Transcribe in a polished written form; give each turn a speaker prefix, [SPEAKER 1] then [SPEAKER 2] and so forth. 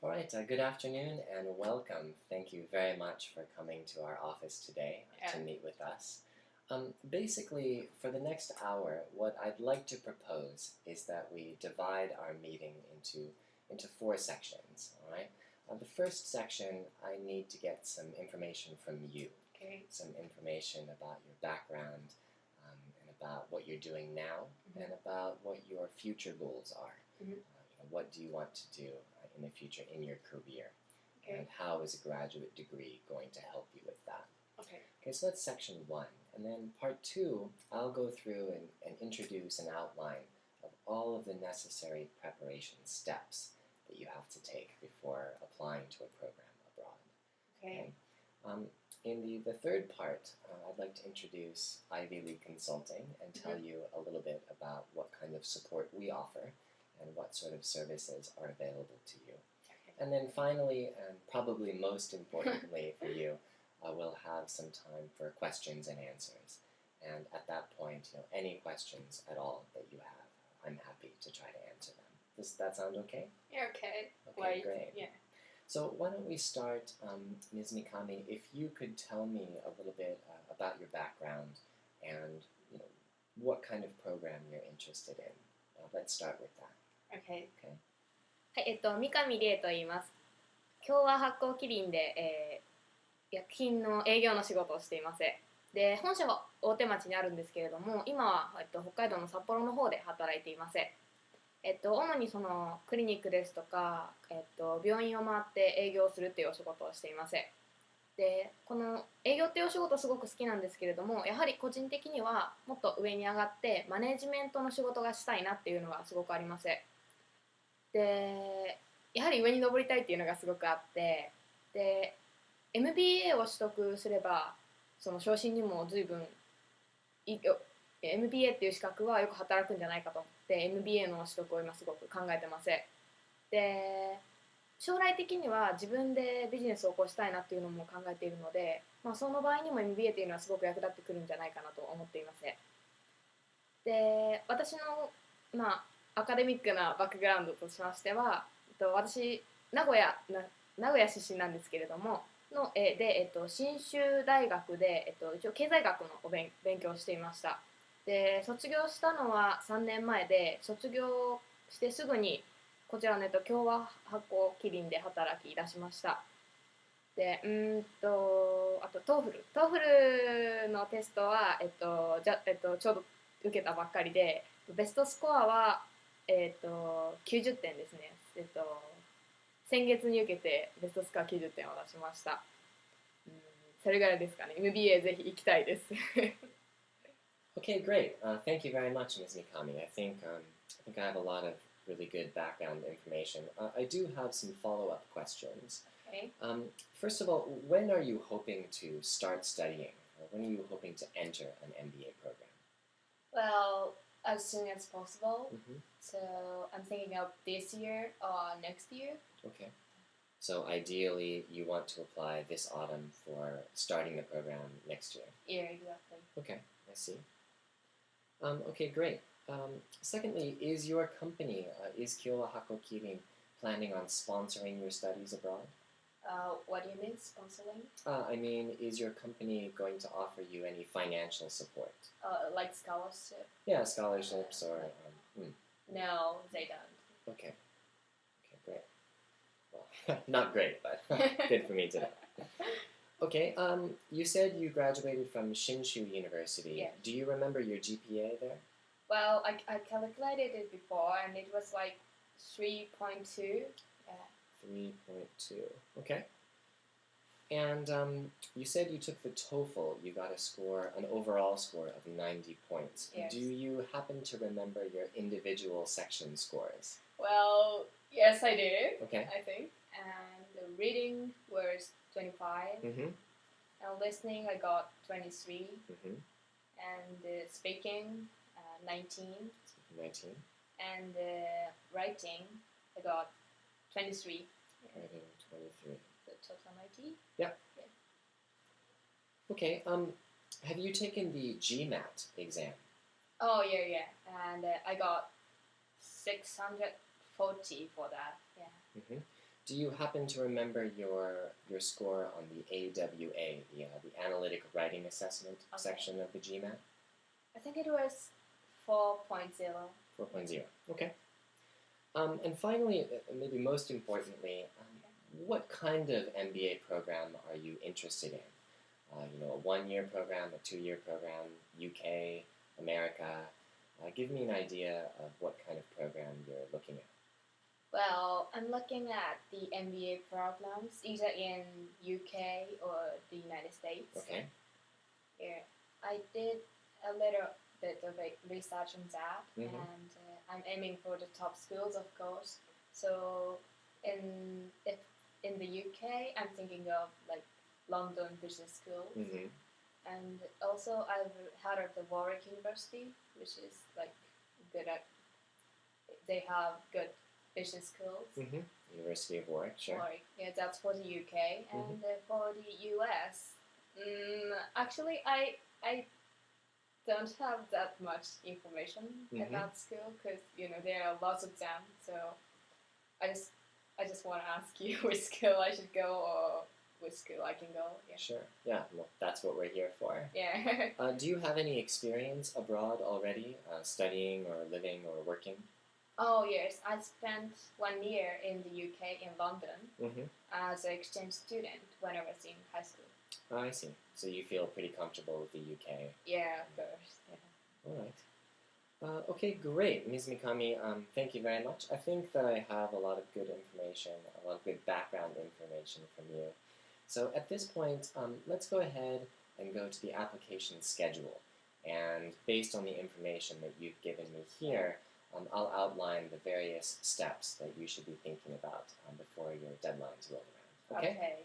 [SPEAKER 1] All right, good afternoon and welcome. Thank you very much for coming to our office today to meet with us. Basically, for the next hour, what I'd like to propose is that we divide our meeting into four sections, all right? The first section, I need to get some information from you.
[SPEAKER 2] Okay.
[SPEAKER 1] Some information about your background and about what you're doing now and about what your future goals are. What do you want to do in the future in your career?
[SPEAKER 2] Okay.
[SPEAKER 1] And how is a graduate degree going to help you with that?
[SPEAKER 2] Okay.
[SPEAKER 1] Okay, so that's section one. And then part two, I'll go through and introduce an outline of all of the necessary preparation steps that you have to take before applying to a program abroad.
[SPEAKER 2] Okay.
[SPEAKER 1] In the third part, I'd like to introduce Ivy League Consulting and tell you a little bit about what kind of support we offer and what sort of services are available to you.
[SPEAKER 2] Okay.
[SPEAKER 1] And then finally, and probably most importantly for you, we'll have some time for questions and answers. And at that point, any questions at all that you have, I'm happy to try to answer them. Does that sound okay?
[SPEAKER 2] Yeah, okay.
[SPEAKER 1] Okay, great.
[SPEAKER 2] Yeah.
[SPEAKER 1] So why don't we start, Ms. Mikami, if you could tell me a little bit about your background and what kind of program you're interested in. Let's start with that.
[SPEAKER 2] Okay.
[SPEAKER 1] Okay.
[SPEAKER 3] はい、三上理恵と言います。今日は発酵キリンで、薬品の営業の仕事をしています。で、本社は大手町にあるんですけれども、今は、北海道の札幌の方で働いています。主にそのクリニックですとか、病院を回って営業するっていうお仕事をしています。で、この営業っていうお仕事すごく好きなんですけれども、やはり個人的にはもっと上に上がってマネジメントの仕事がしたいなっていうのがすごくあります。で、やはり上に上りたいっていうのがすごくあって、で、MBA を取得すればその昇進にも随分MBA っていう資格はよく働くんじゃないかと思って MBA の取得を今すごく考えてます。で、将来的には自分でビジネスを起こしたいなっていうのも考えているので、その場合にも MBA っていうのはすごく役立ってくるんじゃないかなと思っています。で、私の、アカデミックなバックグラウンドとしましては、私名古屋出身なんですけれども信州大学で、一応経済学の勉強をしていました。で、卒業したのは3年前で、卒業してすぐにこちらの共和発酵キリンで働き出しました。で、あとTOEFLのテストはちょうど受けたばっかりで、ベストスコアは90点ですね。先月に受けてベストスコア90点を出しました。それぐらいですかね。MBA ぜひ行きたいです。
[SPEAKER 1] Okay, great. Thank you very much, Ms. Mikami. I think I have a lot of really good background information. I do have some follow-up questions.
[SPEAKER 2] Okay.
[SPEAKER 1] First of all, when are you hoping to start studying? When are you hoping to enter an MBA program?
[SPEAKER 2] Well, as soon as possible.
[SPEAKER 1] Mm-hmm.
[SPEAKER 2] So I'm thinking of this year or next year.
[SPEAKER 1] Okay. So ideally, you want to apply this autumn for starting the program next year.
[SPEAKER 2] Yeah, exactly.
[SPEAKER 1] Okay, I see. Okay, great. Secondly, is your company, is Kyowa Hakko Kirin, planning on sponsoring your studies abroad?
[SPEAKER 2] What do you mean, sponsoring?
[SPEAKER 1] I mean, is your company going to offer you any financial support?
[SPEAKER 2] Like scholarship?
[SPEAKER 1] Yeah, scholarships or...
[SPEAKER 2] No, they don't.
[SPEAKER 1] Okay. Okay, great. Well, not great, but good for me to know. Okay, you said you graduated from Shinshu University.
[SPEAKER 2] Yes.
[SPEAKER 1] Do you remember your GPA there?
[SPEAKER 2] Well, I calculated it before and it was like 3.2.
[SPEAKER 1] 3.2. Okay. And you said you took the TOEFL. You got an overall score of 90 points.
[SPEAKER 2] Yes.
[SPEAKER 1] Do you happen to remember your individual section scores?
[SPEAKER 2] Well, yes, I do.
[SPEAKER 1] Okay.
[SPEAKER 2] I think. And the reading was 25.
[SPEAKER 1] Mm-hmm.
[SPEAKER 2] And listening, I got 23.
[SPEAKER 1] Mm-hmm.
[SPEAKER 2] And speaking, 19.
[SPEAKER 1] 19.
[SPEAKER 2] And writing, I got 23.
[SPEAKER 1] Writing 23.
[SPEAKER 2] The total 90?
[SPEAKER 1] Yeah. Okay, have you taken the GMAT exam?
[SPEAKER 2] Oh, yeah. And I got 640 for that. Yeah.
[SPEAKER 1] Mm-hmm. Do you happen to remember your score on the AWA, the Analytic Writing Assessment section of the GMAT?
[SPEAKER 2] I think it was 4.0.
[SPEAKER 1] 4.0. Okay. And finally, maybe most importantly, what kind of MBA program are you interested in? A 1-year program, a 2-year program, UK, America. Give me an idea of what kind of program you're looking at.
[SPEAKER 2] Well, I'm looking at the MBA programs either in UK or the United States.
[SPEAKER 1] Okay.
[SPEAKER 2] Yeah, I did a little bit of research on that,
[SPEAKER 1] Mm-hmm.
[SPEAKER 2] and I'm aiming for the top schools, of course. So in the UK, I'm thinking of like London Business School,
[SPEAKER 1] Mm-hmm.
[SPEAKER 2] and also I've heard of the Warwick University, which is like good at. They have good business schools.
[SPEAKER 1] Mm-hmm. University of Warwick, sure.
[SPEAKER 2] Warwick, yeah, that's for the UK, and for the US. Actually, I don't have that much information about school because there are lots of them. So I just want to ask you which school I should go or which school I can go. Yeah.
[SPEAKER 1] Sure. Yeah. Well, that's what we're here for.
[SPEAKER 2] Yeah.
[SPEAKER 1] Do you have any experience abroad already, studying or living or working?
[SPEAKER 2] Oh yes, I spent 1 year in the UK in London as an exchange student when I was in high school.
[SPEAKER 1] Oh, I see. So you feel pretty comfortable with the UK.
[SPEAKER 2] Yeah, of course. Yeah.
[SPEAKER 1] All right. Okay, great. Ms. Mikami, thank you very much. I think that I have a lot of good information, a lot of good background information from you. So at this point, let's go ahead and go to the application schedule. And based on the information that you've given me here, I'll outline the various steps that you should be thinking about before your deadlines roll around. Okay?
[SPEAKER 2] Okay.